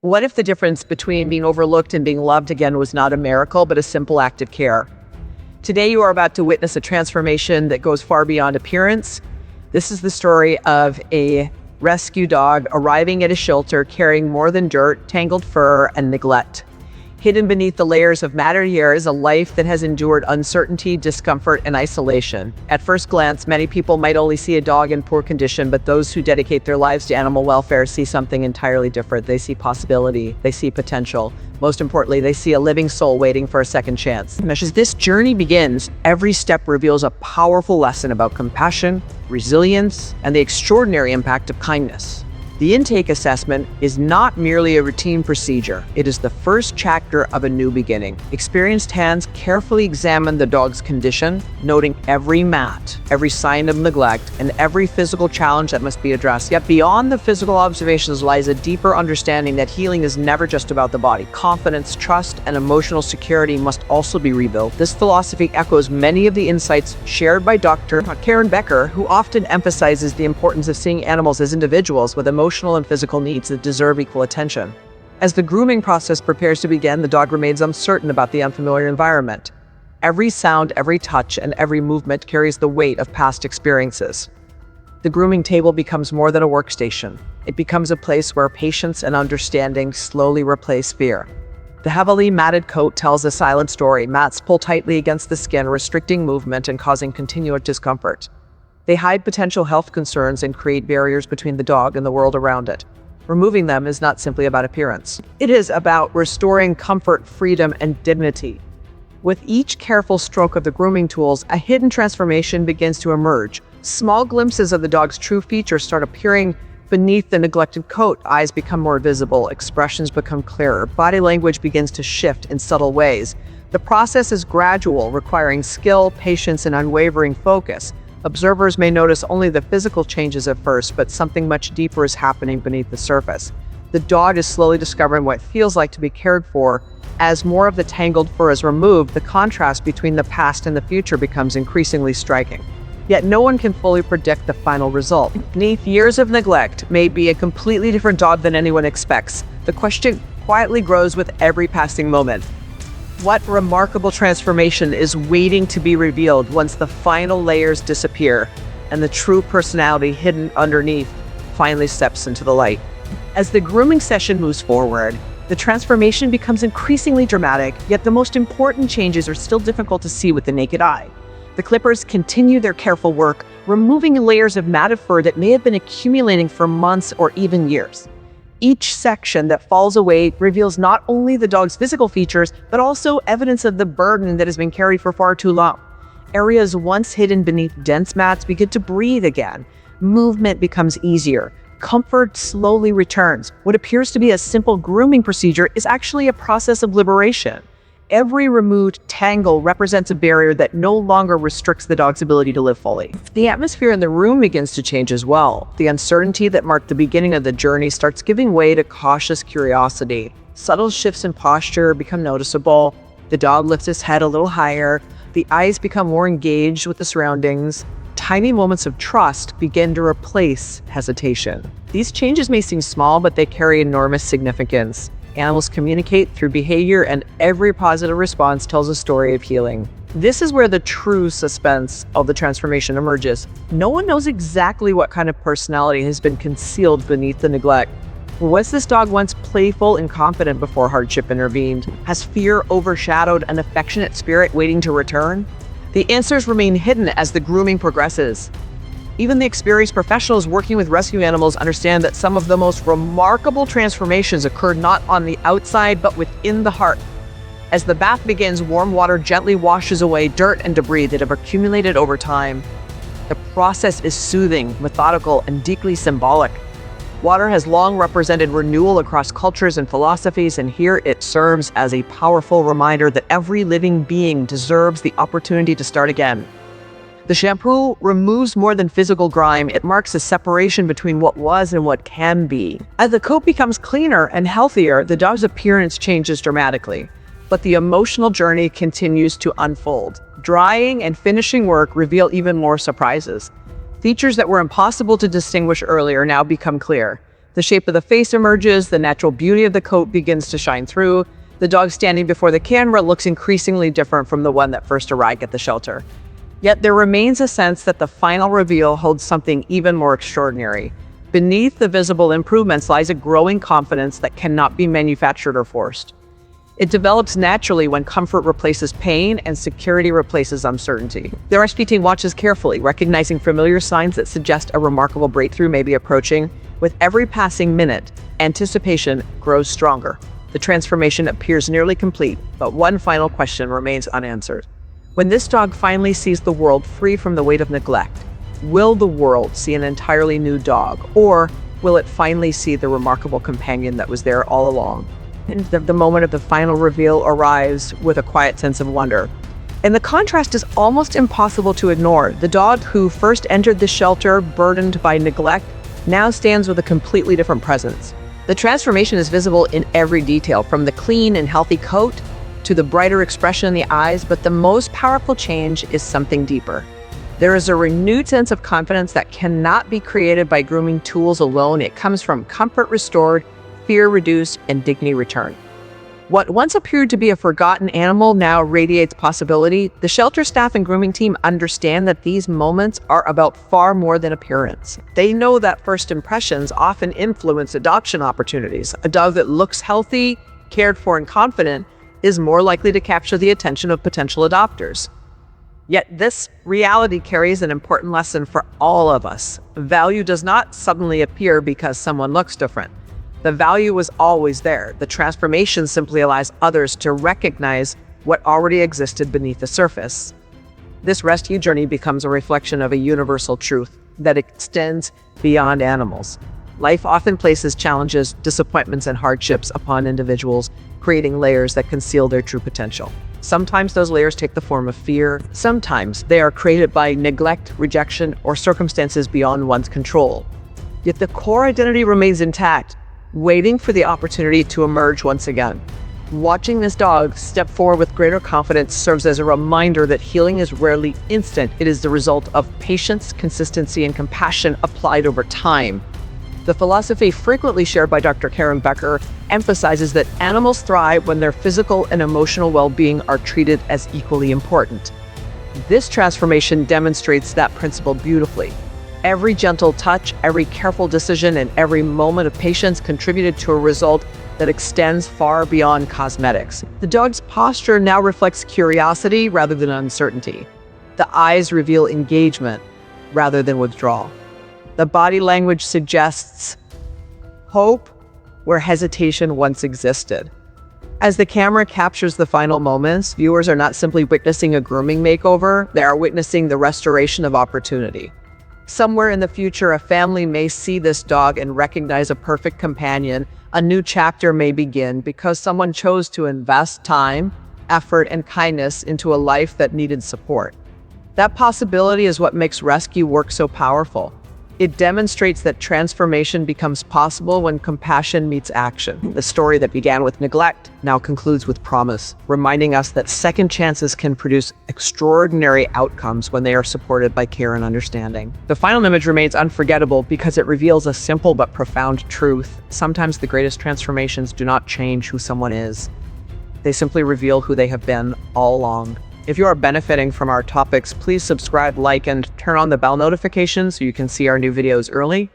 What if the difference between being overlooked and being loved again was not a miracle, but a simple act of care? Today, you are about to witness a transformation that goes far beyond appearance. This is the story of a rescue dog arriving at a shelter carrying more than dirt, tangled fur, and neglect. Hidden beneath the layers of matted hair is a life that has endured uncertainty, discomfort, and isolation. At first glance, many people might only see a dog in poor condition, but those who dedicate their lives to animal welfare see something entirely different. They see possibility, they see potential. Most importantly, they see a living soul waiting for a second chance. As this journey begins, every step reveals a powerful lesson about compassion, resilience, and the extraordinary impact of kindness. The intake assessment is not merely a routine procedure. It is the first chapter of a new beginning. Experienced hands carefully examine the dog's condition, noting every mat, every sign of neglect, and every physical challenge that must be addressed. Yet beyond the physical observations lies a deeper understanding that healing is never just about the body. Confidence, trust, and emotional security must also be rebuilt. This philosophy echoes many of the insights shared by Dr. Karen Becker, who often emphasizes the importance of seeing animals as individuals with emotional and physical needs that deserve equal attention. As the grooming process prepares to begin, the dog remains uncertain about the unfamiliar environment. Every sound, every touch, and every movement carries the weight of past experiences. The grooming table becomes more than a workstation. It becomes a place where patience and understanding slowly replace fear. The heavily matted coat tells a silent story. Mats pull tightly against the skin, restricting movement and causing continued discomfort. They hide potential health concerns and create barriers between the dog and the world around it. Removing them is not simply about appearance. It is about restoring comfort, freedom, and dignity. With each careful stroke of the grooming tools, a hidden transformation begins to emerge. Small glimpses of the dog's true features start appearing beneath the neglected coat. Eyes become more visible, expressions become clearer, body language begins to shift in subtle ways. The process is gradual, requiring skill, patience, and unwavering focus. Observers may notice only the physical changes at first, but something much deeper is happening beneath the surface. The dog is slowly discovering what it feels like to be cared for. As more of the tangled fur is removed, the contrast between the past and the future becomes increasingly striking. Yet no one can fully predict the final result. Beneath years of neglect may be a completely different dog than anyone expects. The question quietly grows with every passing moment. What remarkable transformation is waiting to be revealed once the final layers disappear and the true personality hidden underneath finally steps into the light? As the grooming session moves forward, the transformation becomes increasingly dramatic, yet the most important changes are still difficult to see with the naked eye. The clippers continue their careful work, removing layers of matted fur that may have been accumulating for months or even years. Each section that falls away reveals not only the dog's physical features, but also evidence of the burden that has been carried for far too long. Areas once hidden beneath dense mats begin to breathe again. Movement becomes easier. Comfort slowly returns. What appears to be a simple grooming procedure is actually a process of liberation. Every removed tangle represents a barrier that no longer restricts the dog's ability to live fully. The atmosphere in the room begins to change as well. The uncertainty that marked the beginning of the journey starts giving way to cautious curiosity. Subtle shifts in posture become noticeable. The dog lifts his head a little higher. The eyes become more engaged with the surroundings. Tiny moments of trust begin to replace hesitation. These changes may seem small, but they carry enormous significance. Animals communicate through behavior, and every positive response tells a story of healing. This is where the true suspense of the transformation emerges. No one knows exactly what kind of personality has been concealed beneath the neglect. Was this dog once playful and confident before hardship intervened? Has fear overshadowed an affectionate spirit waiting to return? The answers remain hidden as the grooming progresses. Even the experienced professionals working with rescue animals understand that some of the most remarkable transformations occurred not on the outside, but within the heart. As the bath begins, warm water gently washes away dirt and debris that have accumulated over time. The process is soothing, methodical, and deeply symbolic. Water has long represented renewal across cultures and philosophies, and here it serves as a powerful reminder that every living being deserves the opportunity to start again. The shampoo removes more than physical grime. It marks a separation between what was and what can be. As the coat becomes cleaner and healthier, the dog's appearance changes dramatically. But the emotional journey continues to unfold. Drying and finishing work reveal even more surprises. Features that were impossible to distinguish earlier now become clear. The shape of the face emerges, the natural beauty of the coat begins to shine through. The dog standing before the camera looks increasingly different from the one that first arrived at the shelter. Yet there remains a sense that the final reveal holds something even more extraordinary. Beneath the visible improvements lies a growing confidence that cannot be manufactured or forced. It develops naturally when comfort replaces pain and security replaces uncertainty. The rescue team watches carefully, recognizing familiar signs that suggest a remarkable breakthrough may be approaching. With every passing minute, anticipation grows stronger. The transformation appears nearly complete, but one final question remains unanswered. When this dog finally sees the world free from the weight of neglect, will the world see an entirely new dog, or will it finally see the remarkable companion that was there all along? And the moment of the final reveal arrives with a quiet sense of wonder. And the contrast is almost impossible to ignore. The dog who first entered the shelter burdened by neglect now stands with a completely different presence. The transformation is visible in every detail, from the clean and healthy coat to the brighter expression in the eyes, but the most powerful change is something deeper. There is a renewed sense of confidence that cannot be created by grooming tools alone. It comes from comfort restored, fear reduced, and dignity returned. What once appeared to be a forgotten animal now radiates possibility. The shelter staff and grooming team understand that these moments are about far more than appearance. They know that first impressions often influence adoption opportunities. A dog that looks healthy, cared for, and confident is more likely to capture the attention of potential adopters. Yet this reality carries an important lesson for all of us. Value does not suddenly appear because someone looks different. The value was always there. The transformation simply allows others to recognize what already existed beneath the surface. This rescue journey becomes a reflection of a universal truth that extends beyond animals. Life often places challenges, disappointments, and hardships upon individuals, creating layers that conceal their true potential. Sometimes those layers take the form of fear. Sometimes they are created by neglect, rejection, or circumstances beyond one's control. Yet the core identity remains intact, waiting for the opportunity to emerge once again. Watching this dog step forward with greater confidence serves as a reminder that healing is rarely instant. It is the result of patience, consistency, and compassion applied over time. The philosophy frequently shared by Dr. Karen Becker emphasizes that animals thrive when their physical and emotional well-being are treated as equally important. This transformation demonstrates that principle beautifully. Every gentle touch, every careful decision, and every moment of patience contributed to a result that extends far beyond cosmetics. The dog's posture now reflects curiosity rather than uncertainty. The eyes reveal engagement rather than withdrawal. The body language suggests hope where hesitation once existed. As the camera captures the final moments, viewers are not simply witnessing a grooming makeover, they are witnessing the restoration of opportunity. Somewhere in the future, a family may see this dog and recognize a perfect companion. A new chapter may begin because someone chose to invest time, effort, and kindness into a life that needed support. That possibility is what makes rescue work so powerful. It demonstrates that transformation becomes possible when compassion meets action. The story that began with neglect now concludes with promise, reminding us that second chances can produce extraordinary outcomes when they are supported by care and understanding. The final image remains unforgettable because it reveals a simple but profound truth. Sometimes the greatest transformations do not change who someone is. They simply reveal who they have been all along. If you are benefiting from our topics, please subscribe, like, and turn on the bell notification so you can see our new videos early.